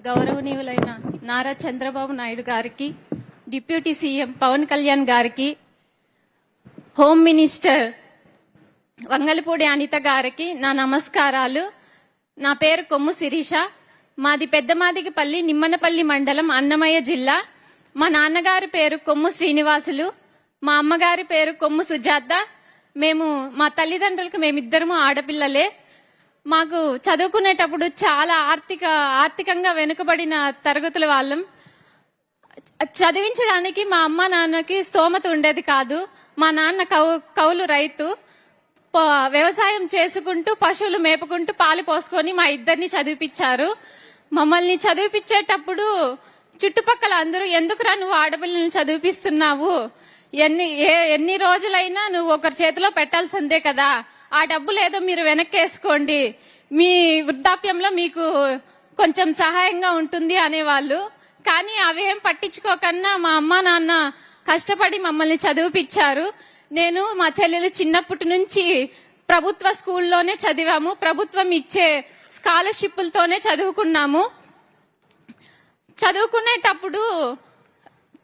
గౌరవనీయులైన నారా చంద్రబాబు నాయుడు గారికి, deputy CM Pawan Kalyan గారికి, హోమ్ మినిస్టర్ వంగలపూడి అనిత గారికి నా నమస్కారాలు. నా పేరు కొమ్ము శిరీష. మాది పెద్దమాదిగపల్లి, నిమ్మనపల్లి మండలం, అన్నమయ్య జిల్లా. మా నాన్నగారి పేరు కొమ్ము శ్రీనివాసులు, మా అమ్మగారి పేరు కొమ్ము సుజాత. మా తల్లిదండ్రులకు మేమిద్దరము ఆడపిల్లలే. మాకు చదువుకునేటప్పుడు చాలా ఆర్థికంగా వెనుకబడిన తరగతుల వాళ్ళం. చదివించడానికి మా అమ్మ నాన్నకి స్తోమత ఉండేది కాదు. మా నాన్న కౌలు రైతు. వ్యవసాయం చేసుకుంటూ పశువులు మేపుకుంటూ పాలు పోసుకొని మా ఇద్దరిని చదివిపించారు. మమ్మల్ని చదివిపించేటప్పుడు చుట్టుపక్కల అందరూ, ఎందుకురా నువ్వు ఆడపిల్లల్ని చదివిపిస్తున్నావు, ఎన్ని రోజులైనా నువ్వు ఒకరి చేతిలో పెట్టాల్సిందే కదా, ఆ డబ్బులు ఏదో మీరు వెనక్కేసుకోండి, మీ వృద్ధాప్యంలో మీకు కొంచెం సహాయంగా ఉంటుంది అనేవాళ్ళు. కానీ అవేం పట్టించుకోకన్నా మా అమ్మ నాన్న కష్టపడి మమ్మల్ని చదివిపించారు. నేను మా చెల్లెలు చిన్నప్పటి నుంచి ప్రభుత్వ స్కూల్లోనే చదివాము. ప్రభుత్వం ఇచ్చే స్కాలర్షిప్లతోనే చదువుకున్నాము. చదువుకునేటప్పుడు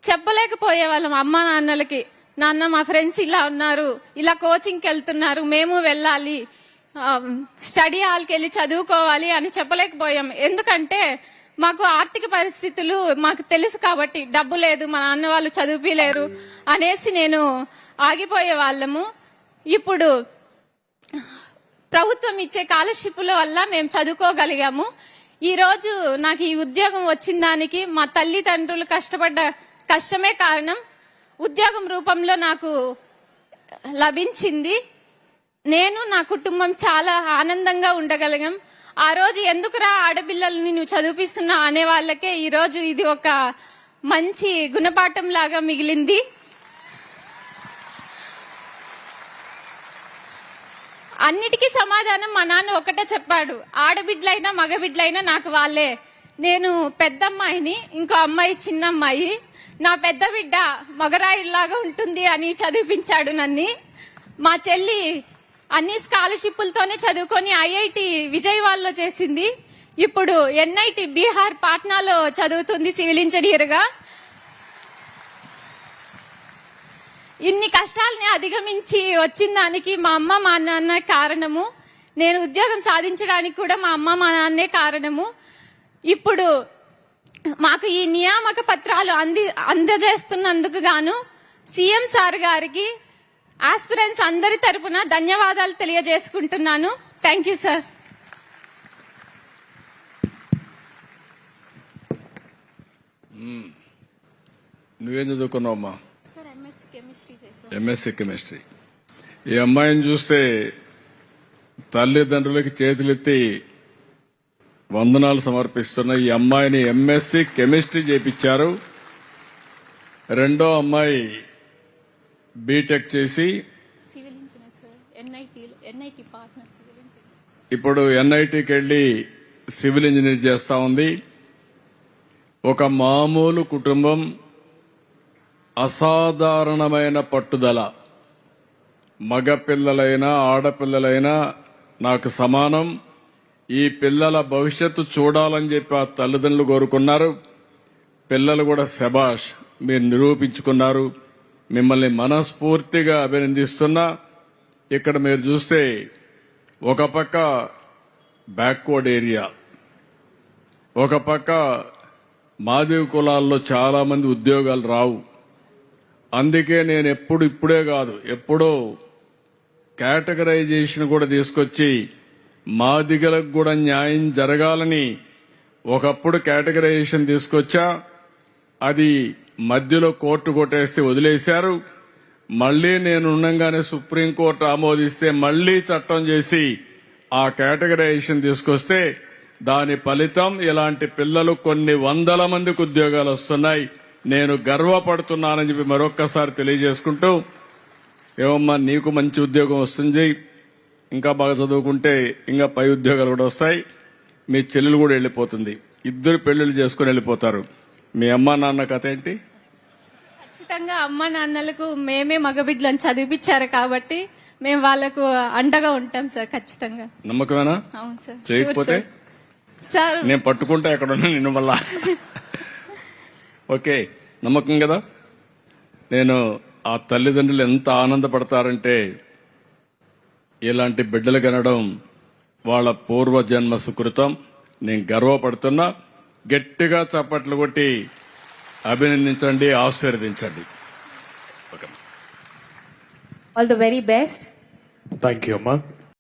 చెప్పలేకపోయేవాళ్ళం అమ్మ నాన్నలకి, నాన్న మా ఫ్రెండ్స్ ఇలా ఉన్నారు, ఇలా కోచింగ్కి వెళ్తున్నారు, మేము వెళ్ళాలి, స్టడీ హాల్కి వెళ్ళి చదువుకోవాలి అని చెప్పలేకపోయాం. ఎందుకంటే మాకు ఆర్థిక పరిస్థితులు మాకు తెలుసు కాబట్టి, డబ్బు లేదు, మా నాన్న వాళ్ళు చదివిలేరు అనేసి నేను ఆగిపోయే వాళ్ళము. ఇప్పుడు ప్రభుత్వం ఇచ్చే స్కాలర్షిప్ల వల్ల మేము చదువుకోగలిగాము. ఈ రోజు నాకు ఈ ఉద్యోగం వచ్చిన దానికి మా తల్లిదండ్రులు పడ్డ కష్టమే కారణం. ఉద్యోగం రూపంలో నాకు లభించింది. నేను, నా కుటుంబం చాలా ఆనందంగా ఉండగలిగాం. ఆ రోజు ఎందుకురా ఆడపిల్లల్ని నువ్వు చదివిపిస్తున్నావు అనే వాళ్ళకే ఈ రోజు ఇది ఒక మంచి గుణపాఠం లాగా మిగిలింది. అన్నిటికీ సమాధానం మా నాన్న ఒకటే చెప్పాడు, ఆడబిడ్డలైనా మగబిడ్డలైనా నాకు వాళ్ళే. నేను పెద్దమ్మాయిని, ఇంకో అమ్మాయి చిన్నమ్మాయి. నా పెద్ద బిడ్డ మగరాయిలాగా ఉంటుంది అని చదివిపించాడు నన్ను. మా చెల్లి అన్ని స్కాలర్షిప్లతోనే చదువుకొని ఐఐటి విజయవాడలో చేసింది. ఇప్పుడు ఎన్ఐటి బీహార్ పాట్నాలో చదువుతుంది సివిల్ ఇంజనీర్ గా. ఇన్ని కష్టాలని అధిగమించి వచ్చిన దానికి మా అమ్మ మా నాన్న కారణము. నేను ఉద్యోగం సాధించడానికి కూడా మా అమ్మ మా నాన్నే కారణము. ఇప్పుడు మాకు ఈ నియామక పత్రాలు అందజేస్తున్నందుకు గాను సీఎం సార్ గారికి ఆస్పిరెంట్స్ అందరి తరపున ధన్యవాదాలు తెలియజేసుకుంటున్నాను. Thank you sir. నువ్వేం చదువుకున్నావమ్మా? సార్ ఎంఎస్సీ కెమిస్ట్రీ చేశాను. MSc chemistry. ఈ అమ్మాయిని చూస్తే తల్లిదండ్రులకి చేతులెత్తి వందనాలు సమర్పిస్తున్న ఈ అమ్మాయిని ఎంఎస్సీ కెమిస్ట్రీ చేయించారు. రెండో అమ్మాయి బీటెక్ చేసి civil engineer sir, NIT partner civil engineer. ఇప్పుడు ఎన్ఐటికి వెళ్లి సివిల్ ఇంజనీర్ చేస్తా ఉంది. ఒక మామూలు కుటుంబం, అసాధారణమైన పట్టుదల. మగపిల్లలైనా ఆడపిల్లలైనా నాకు సమానం. ఈ పిల్లల భవిష్యత్తు చూడాలని చెప్పి ఆ తల్లిదండ్రులు కోరుకున్నారు. పిల్లలు కూడా శబాష్, మీరు నిరూపించుకున్నారు. మిమ్మల్ని మనస్ఫూర్తిగా అభినందిస్తున్నా. ఇక్కడ మీరు చూస్తే ఒక పక్క బ్యాక్వర్డ్ ఏరియా, ఒక పక్క మాదిగ కులాల్లో చాలా మంది ఉద్యోగాలు రావు. అందుకే నేను ఇప్పుడే కాదు, ఎప్పుడో కేటగరైజేషన్ కూడా తీసుకొచ్చి మాదిగలకు కూడా న్యాయం జరగాలని ఒకప్పుడు కేటగరైజేషన్ తీసుకొచ్చా. అది మధ్యలో కోర్టు కొట్టేస్తే వదిలేశారు. మళ్లీ నేను ఉండగానే సుప్రీంకోర్టు ఆమోదిస్తే మళ్లీ చట్టం చేసి ఆ కేటగరైజేషన్ తీసుకొస్తే దాని ఫలితం ఇలాంటి పిల్లలు కొన్ని వందల మందికి ఉద్యోగాలు వస్తున్నాయి. నేను గర్వపడుతున్నానని చెప్పి మరొక్కసారి తెలియజేసుకుంటూ, ఏమమ్మా నీకు మంచి ఉద్యోగం వస్తుంది, ఇంకా బాగా చదువుకుంటే ఇంకా పై ఉద్యోగాలు కూడా వస్తాయి. మీ చెల్లెలు కూడా వెళ్ళిపోతుంది, ఇద్దరు పెళ్లిళ్ళు చేసుకుని వెళ్ళిపోతారు. మీ అమ్మా నాన్న కథ ఏంటి? ఖచ్చితంగా అమ్మ నాన్నలకు మేమే మగబిడ్డలను చదివిపించారు కాబట్టి మేము వాళ్ళకు అండగా ఉంటాం సార్. ఖచ్చితంగా. నమ్మకమేనా? అవును సార్. చేయకపోతే సార్ నేను పట్టుకుంటే అక్కడ ఉన్నా నిన్ను మళ్ళా. ఓకే, నమ్మకం కదా. నేను ఆ తల్లిదండ్రులు ఎంత ఆనందపడతారంటే ఇలాంటి బిడ్డలు కనడం వాళ్ళ పూర్వజన్మ సుకృతం. నేను గర్వపడుతున్నా. గట్టిగా చప్పట్లు కొట్టి అభినందించండి, ఆశీర్వదించండి. All the very best. Thank you, Amma.